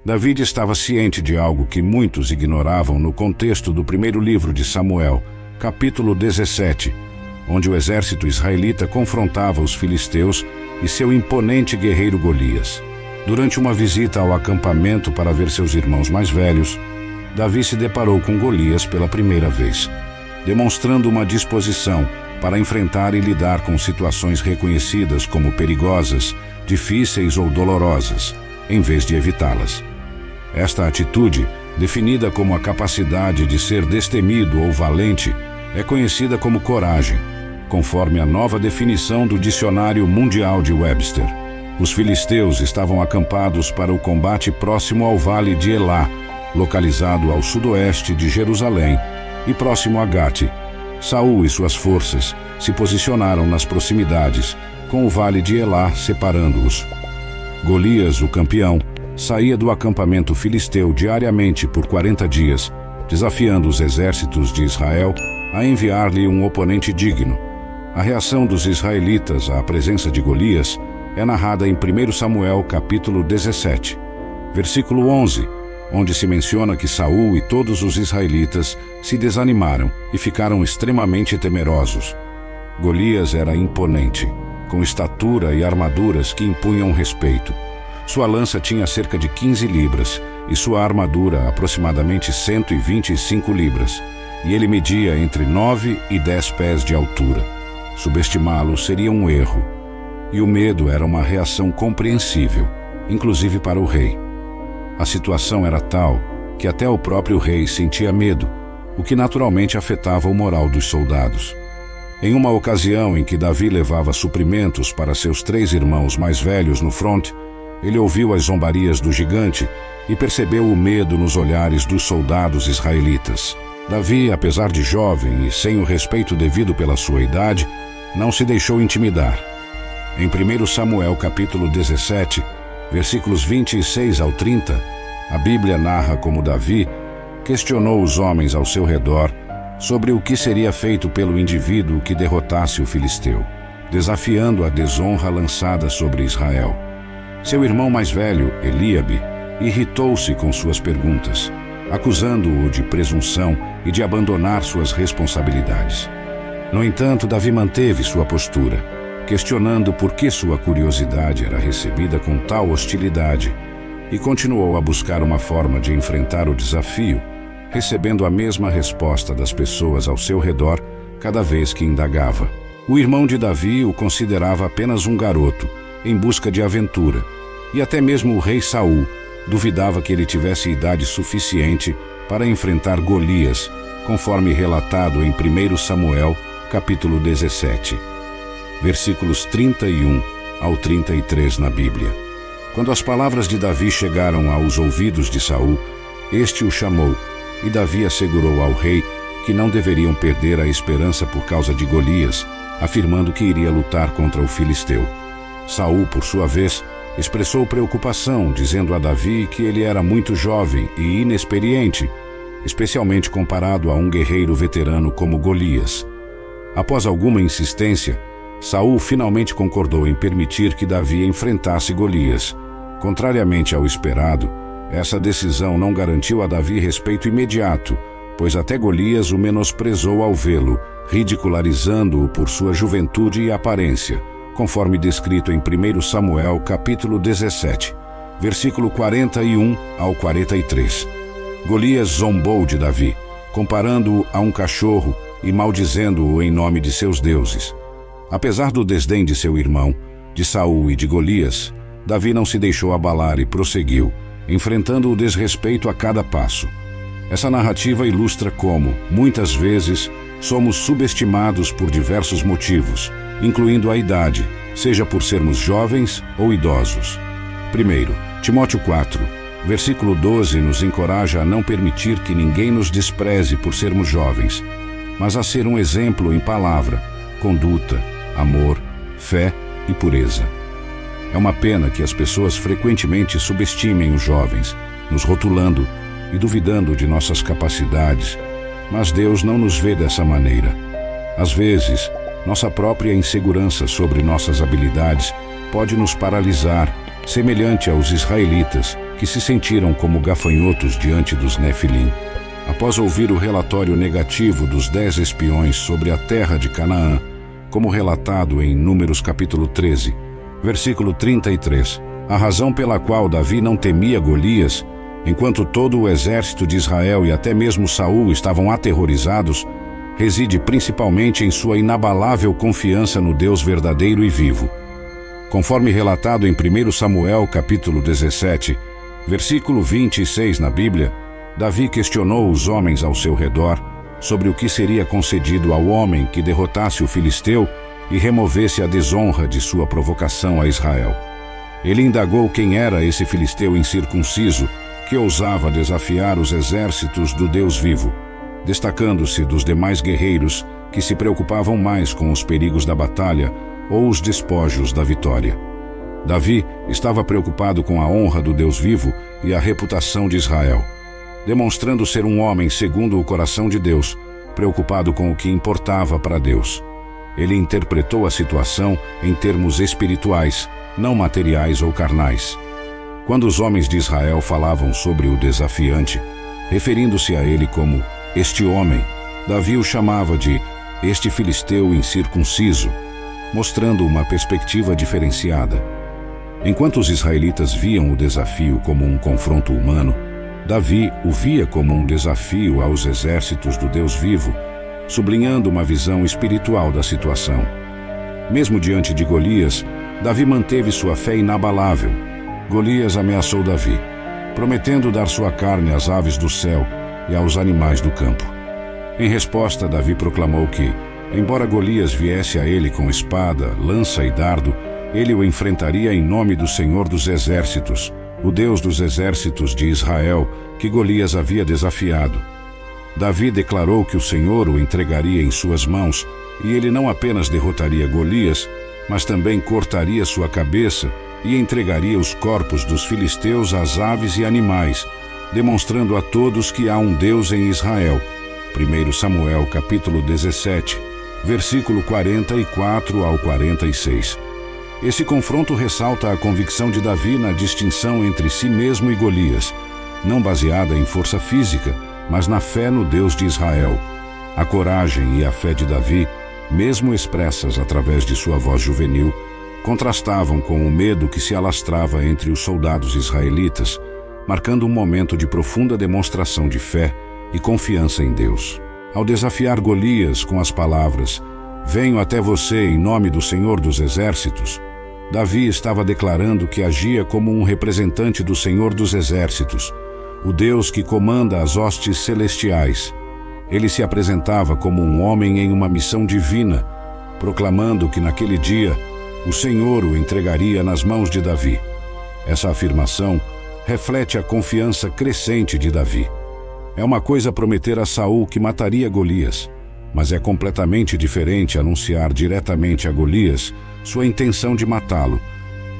Davi estava ciente de algo que muitos ignoravam no contexto do primeiro livro de Samuel, capítulo 17, onde o exército israelita confrontava os filisteus e seu imponente guerreiro Golias. Durante uma visita ao acampamento para ver seus irmãos mais velhos, Davi se deparou com Golias pela primeira vez, demonstrando uma disposição para enfrentar e lidar com situações reconhecidas como perigosas, difíceis ou dolorosas, em vez de evitá-las. Esta atitude, definida como a capacidade de ser destemido ou valente, é conhecida como coragem, conforme a nova definição do Dicionário Mundial de Webster. Os filisteus estavam acampados para o combate próximo ao Vale de Elá, localizado ao sudoeste de Jerusalém, e próximo a Gate. Saul e suas forças se posicionaram nas proximidades, com o Vale de Elá separando-os. Golias, o campeão, saía do acampamento filisteu diariamente por 40 dias, desafiando os exércitos de Israel a enviar-lhe um oponente digno. A reação dos israelitas à presença de Golias é narrada em 1 Samuel capítulo 17, versículo 11, onde se menciona que Saul e todos os israelitas se desanimaram e ficaram extremamente temerosos. Golias era imponente, com estatura e armaduras que impunham respeito. Sua lança tinha cerca de 15 libras e sua armadura aproximadamente 125 libras, e ele media entre 9 e 10 pés de altura. Subestimá-lo seria um erro, e o medo era uma reação compreensível, inclusive para o rei. A situação era tal que até o próprio rei sentia medo, o que naturalmente afetava o moral dos soldados. Em uma ocasião em que Davi levava suprimentos para seus 3 irmãos mais velhos no fronte, ele ouviu as zombarias do gigante e percebeu o medo nos olhares dos soldados israelitas. Davi, apesar de jovem e sem o respeito devido pela sua idade, não se deixou intimidar. Em 1 Samuel capítulo 17, versículos 26 ao 30, a Bíblia narra como Davi questionou os homens ao seu redor sobre o que seria feito pelo indivíduo que derrotasse o filisteu, desafiando a desonra lançada sobre Israel. Seu irmão mais velho, Eliabe, irritou-se com suas perguntas, acusando-o de presunção e de abandonar suas responsabilidades. No entanto, Davi manteve sua postura, questionando por que sua curiosidade era recebida com tal hostilidade, e continuou a buscar uma forma de enfrentar o desafio, recebendo a mesma resposta das pessoas ao seu redor cada vez que indagava. O irmão de Davi o considerava apenas um garoto, em busca de aventura, e até mesmo o rei Saul duvidava que ele tivesse idade suficiente para enfrentar Golias, conforme relatado em 1 Samuel, capítulo 17, versículos 31 ao 33 na Bíblia. Quando as palavras de Davi chegaram aos ouvidos de Saul, este o chamou, e Davi assegurou ao rei que não deveriam perder a esperança por causa de Golias, afirmando que iria lutar contra o filisteu. Saul, por sua vez, expressou preocupação, dizendo a Davi que ele era muito jovem e inexperiente, especialmente comparado a um guerreiro veterano como Golias. Após alguma insistência, Saul finalmente concordou em permitir que Davi enfrentasse Golias. Contrariamente ao esperado, essa decisão não garantiu a Davi respeito imediato, pois até Golias o menosprezou ao vê-lo, ridicularizando-o por sua juventude e aparência, conforme descrito em 1 Samuel capítulo 17, versículo 41 ao 43. Golias zombou de Davi, comparando-o a um cachorro e maldizendo-o em nome de seus deuses. Apesar do desdém de seu irmão, de Saul e de Golias, Davi não se deixou abalar e prosseguiu, enfrentando o desrespeito a cada passo. Essa narrativa ilustra como, muitas vezes, somos subestimados por diversos motivos, incluindo a idade, seja por sermos jovens ou idosos. Primeiro, Timóteo 4, versículo 12 nos encoraja a não permitir que ninguém nos despreze por sermos jovens, mas a ser um exemplo em palavra, conduta, amor, fé e pureza. É uma pena que as pessoas frequentemente subestimem os jovens, nos rotulando e duvidando de nossas capacidades, mas Deus não nos vê dessa maneira. Às vezes, nossa própria insegurança sobre nossas habilidades pode nos paralisar, semelhante aos israelitas, que se sentiram como gafanhotos diante dos Nefilim. Após ouvir o relatório negativo dos 10 espiões sobre a terra de Canaã, como relatado em Números capítulo 13, versículo 33, a razão pela qual Davi não temia Golias, enquanto todo o exército de Israel e até mesmo Saul estavam aterrorizados, reside principalmente em sua inabalável confiança no Deus verdadeiro e vivo. Conforme relatado em 1 Samuel capítulo 17, versículo 26 na Bíblia, Davi questionou os homens ao seu redor sobre o que seria concedido ao homem que derrotasse o filisteu e removesse a desonra de sua provocação a Israel. Ele indagou quem era esse filisteu incircunciso que ousava desafiar os exércitos do Deus vivo, destacando-se dos demais guerreiros que se preocupavam mais com os perigos da batalha ou os despojos da vitória. Davi estava preocupado com a honra do Deus vivo e a reputação de Israel, demonstrando ser um homem segundo o coração de Deus, preocupado com o que importava para Deus. Ele interpretou a situação em termos espirituais, não materiais ou carnais. Quando os homens de Israel falavam sobre o desafiante, referindo-se a ele como este homem, Davi o chamava de este filisteu incircunciso, mostrando uma perspectiva diferenciada. Enquanto os israelitas viam o desafio como um confronto humano, Davi o via como um desafio aos exércitos do Deus vivo, sublinhando uma visão espiritual da situação. Mesmo diante de Golias, Davi manteve sua fé inabalável. Golias ameaçou Davi, prometendo dar sua carne às aves do céu e aos animais do campo. Em resposta, Davi proclamou que, embora Golias viesse a ele com espada, lança e dardo, ele o enfrentaria em nome do Senhor dos Exércitos, o Deus dos exércitos de Israel, que Golias havia desafiado. Davi declarou que o Senhor o entregaria em suas mãos, e ele não apenas derrotaria Golias, mas também cortaria sua cabeça e entregaria os corpos dos filisteus às aves e animais, demonstrando a todos que há um Deus em Israel. 1 Samuel capítulo 17, versículo 44 ao 46. Esse confronto ressalta a convicção de Davi na distinção entre si mesmo e Golias, não baseada em força física, mas na fé no Deus de Israel. A coragem e a fé de Davi, mesmo expressas através de sua voz juvenil, contrastavam com o medo que se alastrava entre os soldados israelitas, marcando um momento de profunda demonstração de fé e confiança em Deus. Ao desafiar Golias com as palavras "Venho até você em nome do Senhor dos Exércitos", Davi estava declarando que agia como um representante do Senhor dos Exércitos, o Deus que comanda as hostes celestiais. Ele se apresentava como um homem em uma missão divina, proclamando que naquele dia o Senhor o entregaria nas mãos de Davi. Essa afirmação reflete a confiança crescente de Davi. É uma coisa prometer a Saul que mataria Golias, mas é completamente diferente anunciar diretamente a Golias sua intenção de matá-lo,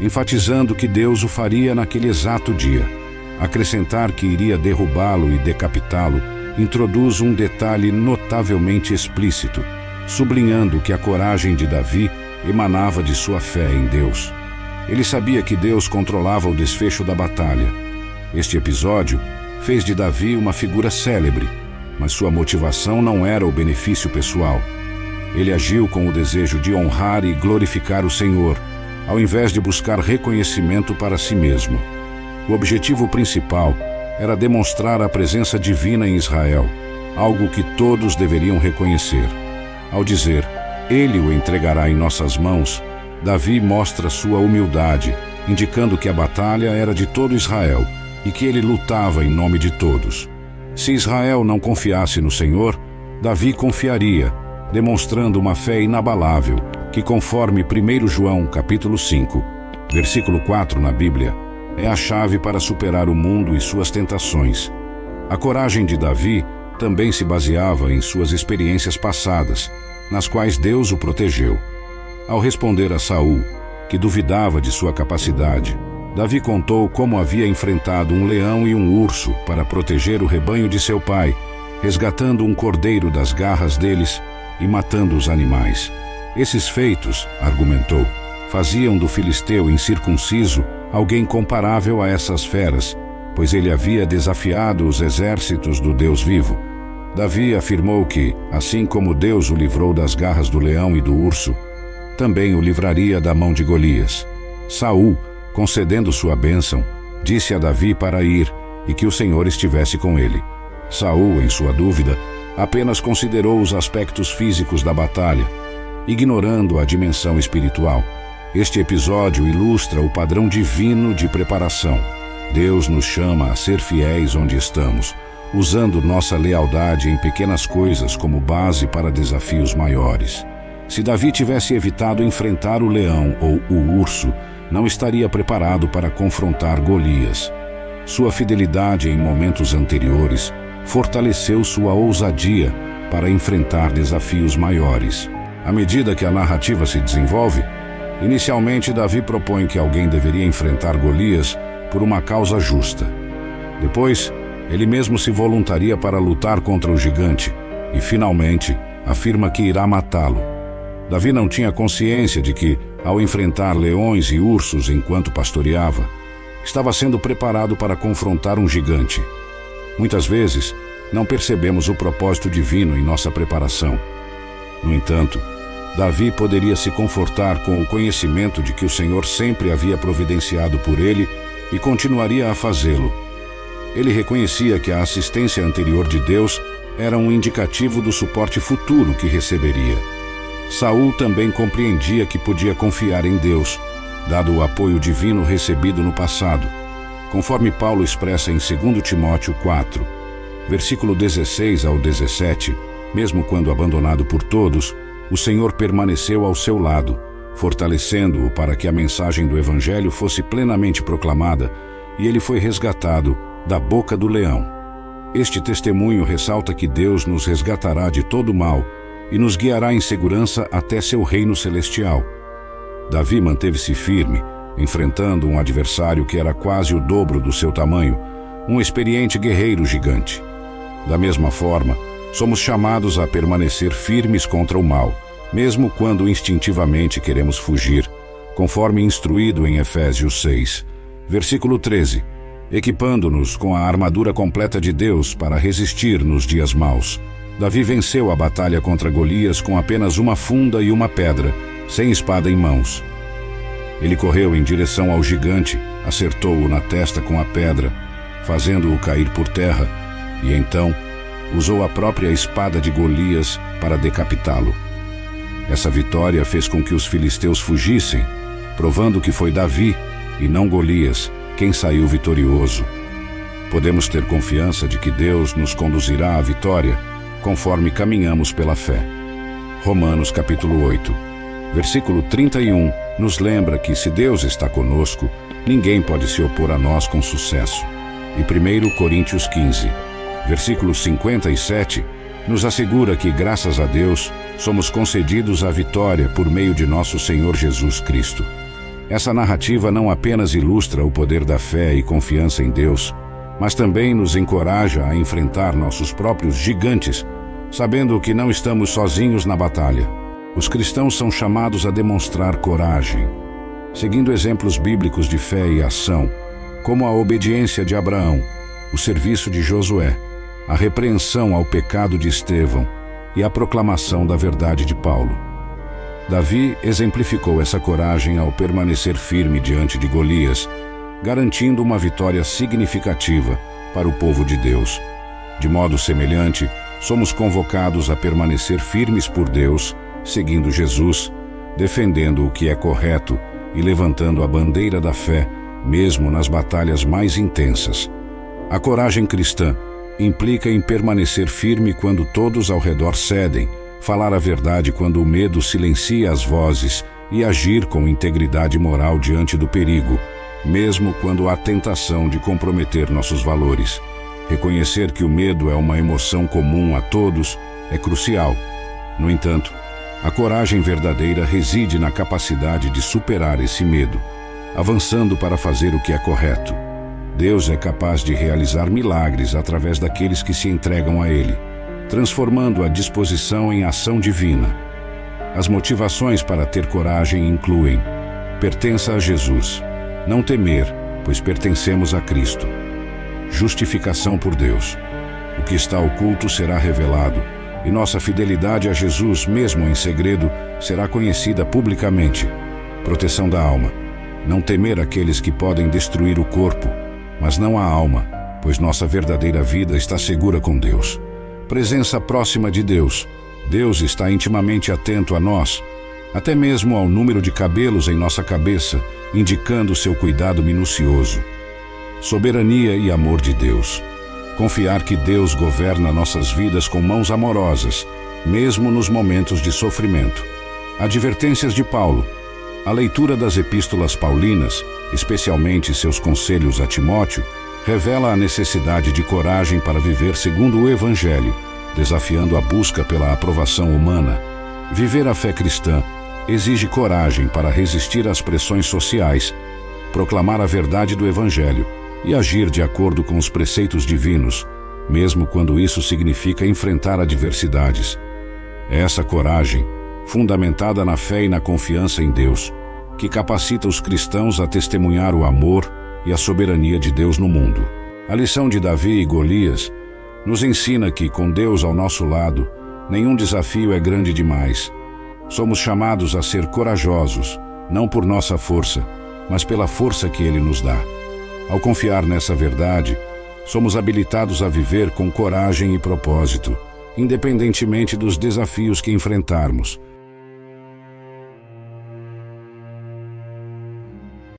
enfatizando que Deus o faria naquele exato dia. Acrescentar que iria derrubá-lo e decapitá-lo introduz um detalhe notavelmente explícito, sublinhando que a coragem de Davi emanava de sua fé em Deus. Ele sabia que Deus controlava o desfecho da batalha. Este episódio fez de Davi uma figura célebre, mas sua motivação não era o benefício pessoal. Ele agiu com o desejo de honrar e glorificar o Senhor, ao invés de buscar reconhecimento para si mesmo. O objetivo principal era demonstrar a presença divina em Israel, algo que todos deveriam reconhecer. Ao dizer, Ele o entregará em nossas mãos, Davi mostra sua humildade, indicando que a batalha era de todo Israel e que ele lutava em nome de todos. Se Israel não confiasse no Senhor, Davi confiaria, demonstrando uma fé inabalável, que conforme 1 João capítulo 5, versículo 4 na Bíblia, é a chave para superar o mundo e suas tentações. A coragem de Davi também se baseava em suas experiências passadas, nas quais Deus o protegeu. Ao responder a Saul, que duvidava de sua capacidade, Davi contou como havia enfrentado um leão e um urso para proteger o rebanho de seu pai, resgatando um cordeiro das garras deles e matando os animais. Esses feitos, argumentou, faziam do filisteu incircunciso alguém comparável a essas feras, pois ele havia desafiado os exércitos do Deus vivo. Davi afirmou que, assim como Deus o livrou das garras do leão e do urso, também o livraria da mão de Golias. Saul, concedendo sua bênção, disse a Davi para ir e que o Senhor estivesse com ele. Saul, em sua dúvida, apenas considerou os aspectos físicos da batalha, ignorando a dimensão espiritual. Este episódio ilustra o padrão divino de preparação. Deus nos chama a ser fiéis onde estamos, usando nossa lealdade em pequenas coisas como base para desafios maiores. Se Davi tivesse evitado enfrentar o leão ou o urso, não estaria preparado para confrontar Golias. Sua fidelidade em momentos anteriores fortaleceu sua ousadia para enfrentar desafios maiores. À medida que a narrativa se desenvolve, inicialmente Davi propõe que alguém deveria enfrentar Golias por uma causa justa. Depois, ele mesmo se voluntaria para lutar contra o gigante e, finalmente, afirma que irá matá-lo. Davi não tinha consciência de que, ao enfrentar leões e ursos enquanto pastoreava, estava sendo preparado para confrontar um gigante. Muitas vezes, não percebemos o propósito divino em nossa preparação. No entanto, Davi poderia se confortar com o conhecimento de que o Senhor sempre havia providenciado por ele e continuaria a fazê-lo. Ele reconhecia que a assistência anterior de Deus era um indicativo do suporte futuro que receberia. Saul também compreendia que podia confiar em Deus, dado o apoio divino recebido no passado, conforme Paulo expressa em 2 Timóteo 4, versículo 16 ao 17, mesmo quando abandonado por todos, o Senhor permaneceu ao seu lado, fortalecendo-o para que a mensagem do Evangelho fosse plenamente proclamada, e ele foi resgatado da boca do leão. Este testemunho ressalta que Deus nos resgatará de todo o mal e nos guiará em segurança até seu reino celestial. Davi manteve-se firme, enfrentando um adversário que era quase o dobro do seu tamanho, um experiente guerreiro gigante. Da mesma forma, somos chamados a permanecer firmes contra o mal, mesmo quando instintivamente queremos fugir, conforme instruído em Efésios 6, versículo 13, equipando-nos com a armadura completa de Deus para resistir nos dias maus. Davi venceu a batalha contra Golias com apenas uma funda e uma pedra, sem espada em mãos. Ele correu em direção ao gigante, acertou-o na testa com a pedra, fazendo-o cair por terra, e então usou a própria espada de Golias para decapitá-lo. Essa vitória fez com que os filisteus fugissem, provando que foi Davi, e não Golias, quem saiu vitorioso. Podemos ter confiança de que Deus nos conduzirá à vitória, conforme caminhamos pela fé. Romanos capítulo 8, versículo 31, nos lembra que se Deus está conosco, ninguém pode se opor a nós com sucesso. E 1 Coríntios 15, versículo 57, nos assegura que, graças a Deus, somos concedidos a vitória por meio de nosso Senhor Jesus Cristo. Essa narrativa não apenas ilustra o poder da fé e confiança em Deus, mas também nos encoraja a enfrentar nossos próprios gigantes, sabendo que não estamos sozinhos na batalha. Os cristãos são chamados a demonstrar coragem, seguindo exemplos bíblicos de fé e ação, como a obediência de Abraão, o serviço de Josué, a repreensão ao pecado de Estevão e a proclamação da verdade de Paulo. Davi exemplificou essa coragem ao permanecer firme diante de Golias, garantindo uma vitória significativa para o povo de Deus. De modo semelhante, somos convocados a permanecer firmes por Deus, seguindo Jesus, defendendo o que é correto e levantando a bandeira da fé, mesmo nas batalhas mais intensas. A coragem cristã implica em permanecer firme quando todos ao redor cedem, falar a verdade quando o medo silencia as vozes e agir com integridade moral diante do perigo, mesmo quando há tentação de comprometer nossos valores. Reconhecer que o medo é uma emoção comum a todos é crucial. No entanto, a coragem verdadeira reside na capacidade de superar esse medo, avançando para fazer o que é correto. Deus é capaz de realizar milagres através daqueles que se entregam a Ele, transformando a disposição em ação divina. As motivações para ter coragem incluem: pertença a Jesus, não temer, pois pertencemos a Cristo; justificação por Deus. O que está oculto será revelado, e nossa fidelidade a Jesus, mesmo em segredo, será conhecida publicamente. Proteção da alma. Não temer aqueles que podem destruir o corpo, mas não a alma, pois nossa verdadeira vida está segura com Deus. Presença próxima de Deus. Deus está intimamente atento a nós, até mesmo ao número de cabelos em nossa cabeça, indicando seu cuidado minucioso. Soberania e amor de Deus. Confiar que Deus governa nossas vidas com mãos amorosas, mesmo nos momentos de sofrimento. Advertências de Paulo. A leitura das epístolas paulinas, especialmente seus conselhos a Timóteo, revela a necessidade de coragem para viver segundo o Evangelho, desafiando a busca pela aprovação humana. Viver a fé cristã exige coragem para resistir às pressões sociais, proclamar a verdade do Evangelho e agir de acordo com os preceitos divinos, mesmo quando isso significa enfrentar adversidades. É essa coragem, fundamentada na fé e na confiança em Deus, que capacita os cristãos a testemunhar o amor e a soberania de Deus no mundo. A lição de Davi e Golias nos ensina que, com Deus ao nosso lado, nenhum desafio é grande demais. Somos chamados a ser corajosos, não por nossa força, mas pela força que Ele nos dá. Ao confiar nessa verdade, somos habilitados a viver com coragem e propósito, independentemente dos desafios que enfrentarmos,